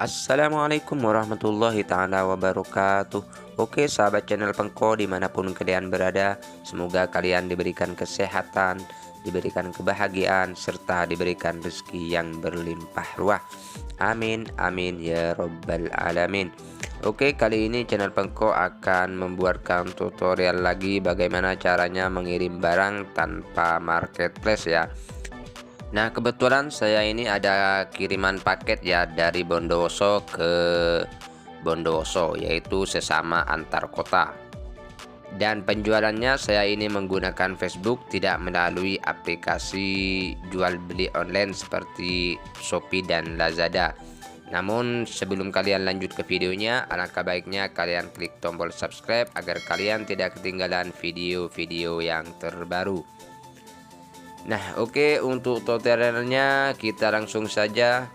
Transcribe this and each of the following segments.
Assalamualaikum warahmatullahi ta'ala wabarakatuh. Oke sahabat channel Pengko dimanapun kalian berada, semoga kalian diberikan kesehatan, diberikan kebahagiaan, serta diberikan rezeki yang berlimpah ruah. Amin amin ya robbal alamin. Oke, kali ini channel Pengko akan membuatkan tutorial lagi bagaimana caranya mengirim barang tanpa marketplace ya. Nah, kebetulan saya ini ada kiriman paket ya dari Bondowoso ke Bondowoso, yaitu sesama antar kota. Dan penjualannya saya ini menggunakan Facebook, tidak melalui aplikasi jual beli online seperti Shopee dan Lazada. Namun sebelum kalian lanjut ke videonya, alangkah baiknya kalian klik tombol subscribe agar kalian tidak ketinggalan video-video yang terbaru. Nah, oke, untuk tutorialnya kita langsung saja.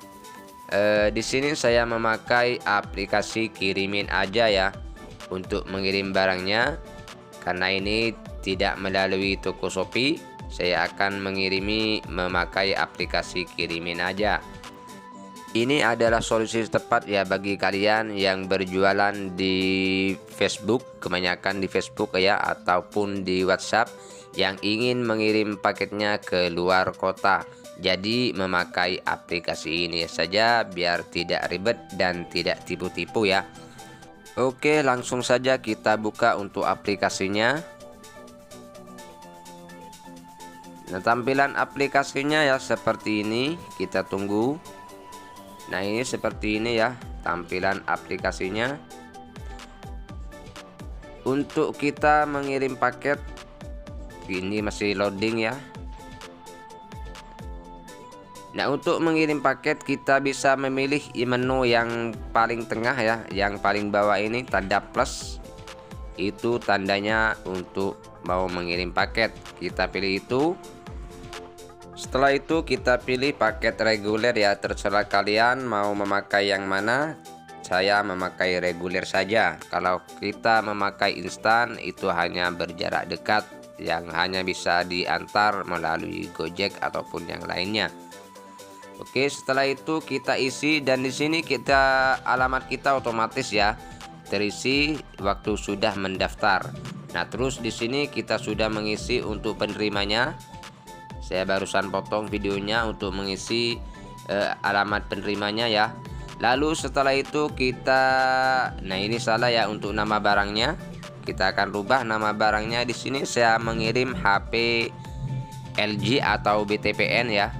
Di sini saya memakai aplikasi Kirimin Aja ya untuk mengirim barangnya. Karena ini tidak melalui toko Shopee, saya akan memakai aplikasi Kirimin Aja. Ini adalah solusi tepat ya bagi kalian yang berjualan di Facebook, kebanyakan di Facebook ya, ataupun di WhatsApp, yang ingin mengirim paketnya ke luar kota. Jadi memakai aplikasi ini saja biar tidak ribet dan tidak tipu-tipu ya. Oke, langsung saja kita buka untuk aplikasinya. Nah, tampilan aplikasinya ya seperti ini, kita tunggu. Nah, ini seperti ini ya tampilan aplikasinya. Untuk kita mengirim paket, ini masih loading ya. Nah, untuk mengirim paket kita bisa memilih menu yang paling tengah ya, yang paling bawah ini tanda plus, itu tandanya untuk mau mengirim paket, kita pilih itu. Setelah itu kita pilih paket reguler ya, terserah kalian mau memakai yang mana. Saya memakai reguler saja. Kalau kita memakai instan itu hanya berjarak dekat, yang hanya bisa diantar melalui Gojek ataupun yang lainnya. Oke, setelah itu kita isi, dan di sini alamat kita otomatis ya terisi waktu sudah mendaftar. Nah, terus di sini kita sudah mengisi untuk penerimanya. Saya barusan potong videonya untuk mengisi alamat penerimanya ya. Lalu setelah itu nah ini salah ya untuk nama barangnya. Kita akan rubah nama barangnya. Di sini saya mengirim HP LG atau BTPN ya.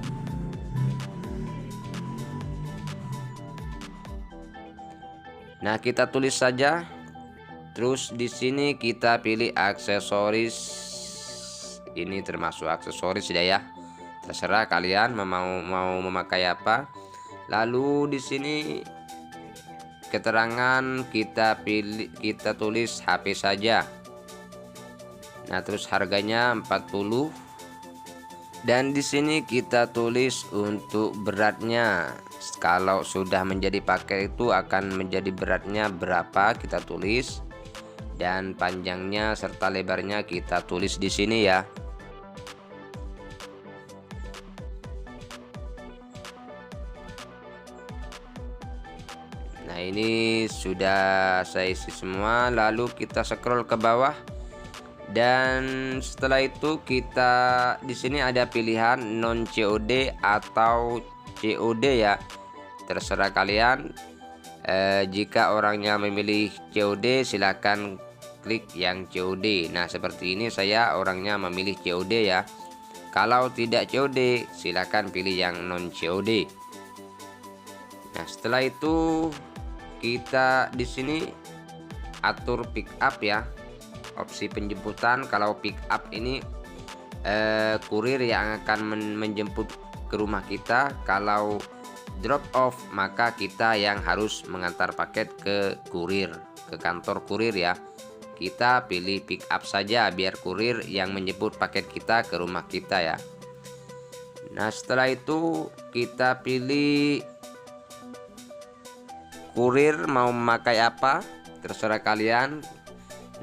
Nah, kita tulis saja. Terus di sini kita pilih aksesoris. Ini termasuk aksesoris ya. Terserah kalian mau memakai apa. Lalu di sini keterangan kita tulis HP saja. Nah, terus harganya 40. Dan di sini kita tulis untuk beratnya. Kalau sudah menjadi paket itu akan menjadi beratnya berapa, kita tulis. Dan panjangnya serta lebarnya kita tulis di sini ya. Nah, ini sudah saya isi semua. Lalu kita scroll ke bawah, dan setelah itu kita di sini ada pilihan non COD atau COD ya. Terserah kalian. Jika orangnya memilih COD, silahkan klik yang COD. Nah, seperti ini saya orangnya memilih COD ya. Kalau tidak COD, silahkan pilih yang non COD. Nah, setelah itu kita di sini atur pick up ya, opsi penjemputan. Kalau pick up ini kurir yang akan menjemput ke rumah kita. Kalau drop off maka kita yang harus mengantar paket ke kurir, ke kantor kurir ya. Kita pilih pick up saja biar kurir yang menjemput paket kita ke rumah kita ya. Nah, setelah itu kita pilih kurir mau memakai apa, terserah kalian.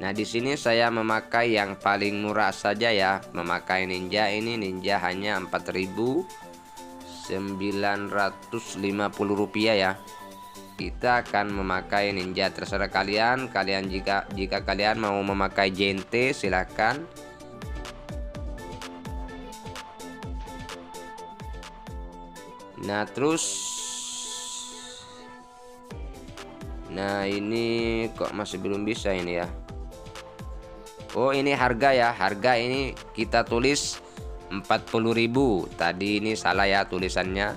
Nah, di sini saya memakai yang paling murah saja ya, memakai Ninja. Ini Ninja hanya 4.950 rupiah ya. kita akan memakai Ninja. Terserah kalian. Jika kalian mau memakai JNT silahkan. Nah ini kok masih belum bisa ini ya. Oh ini harga ya. Harga ini kita tulis 40.000. Tadi ini salah ya tulisannya.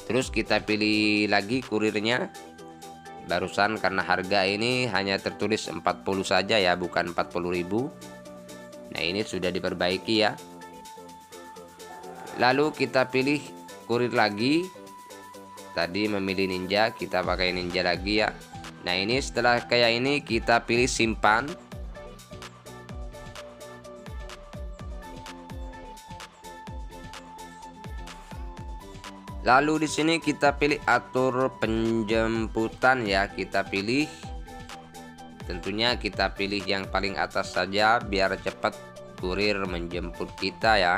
Terus kita pilih lagi kurirnya. Barusan karena harga ini hanya tertulis 40 saja ya, bukan 40.000. Nah ini sudah diperbaiki ya. Lalu kita pilih kurir lagi. Tadi memilih Ninja, kita pakai Ninja lagi ya. Nah ini setelah kayak ini kita pilih simpan. Lalu di sini kita pilih atur penjemputan ya, kita pilih. Tentunya kita pilih yang paling atas saja biar cepat kurir menjemput kita ya.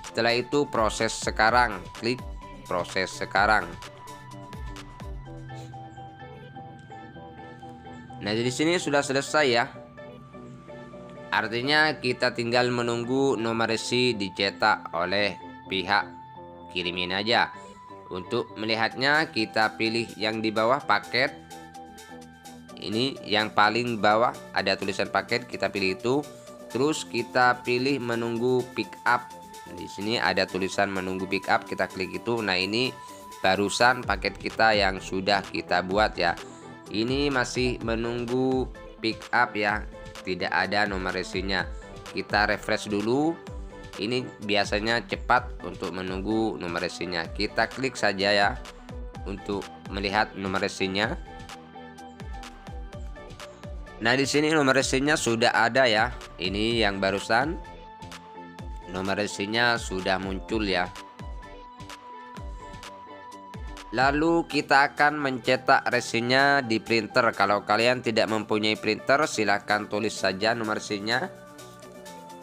Setelah itu proses sekarang, klik proses sekarang. Nah di sini sudah selesai ya. Artinya kita tinggal menunggu nomor resi dicetak oleh pihak kirimin aja. Untuk melihatnya kita pilih yang di bawah paket. Ini yang paling bawah ada tulisan paket, kita pilih itu. Terus kita pilih menunggu pick up. Di sini ada tulisan menunggu pick up, kita klik itu. Nah ini barusan paket kita yang sudah kita buat ya. Ini masih menunggu pick up ya, tidak ada nomor resinya. Kita refresh dulu. Ini biasanya cepat untuk menunggu nomor resinya. Kita klik saja ya untuk melihat nomor resinya. Nah di sini nomor resinya sudah ada ya. Ini yang barusan nomor resinya sudah muncul ya. Lalu kita akan mencetak resinya di printer. Kalau kalian tidak mempunyai printer silahkan tulis saja nomor resinya.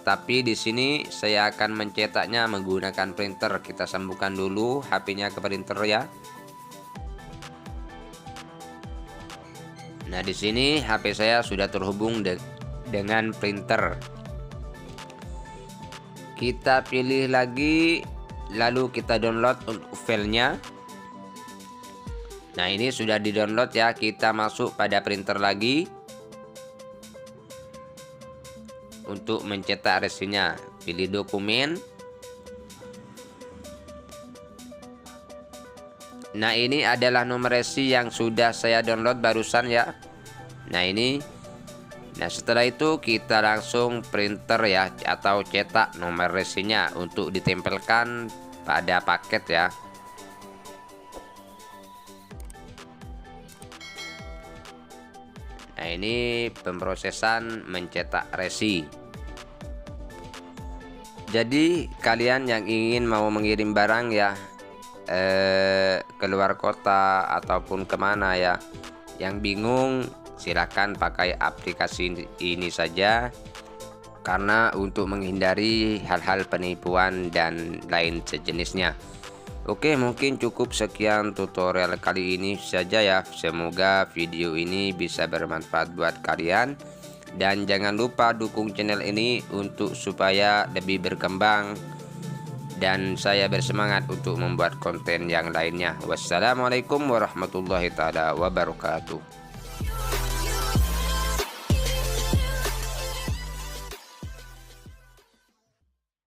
Tapi di sini saya akan mencetaknya menggunakan printer. Kita sambungkan dulu HP-nya ke printer ya. Nah di sini HP saya sudah terhubung dengan printer. Kita pilih lagi, lalu kita download untuk filenya. Nah ini sudah di download ya. Kita masuk pada printer lagi. Untuk mencetak resinya, pilih dokumen. Nah ini adalah nomor resi yang sudah saya download barusan ya. Nah ini. Nah setelah itu kita langsung printer ya, atau cetak nomor resinya untuk ditempelkan pada paket ya. Nah ini pemrosesan mencetak resi. Jadi kalian yang ingin mau mengirim barang ya keluar kota ataupun kemana ya, yang bingung silahkan pakai aplikasi ini saja, karena untuk menghindari hal-hal penipuan dan lain sejenisnya. Oke, mungkin cukup sekian tutorial kali ini saja ya. Semoga video ini bisa bermanfaat buat kalian. Dan jangan lupa dukung channel ini untuk supaya lebih berkembang dan saya bersemangat untuk membuat konten yang lainnya. Wassalamualaikum warahmatullahi wabarakatuh.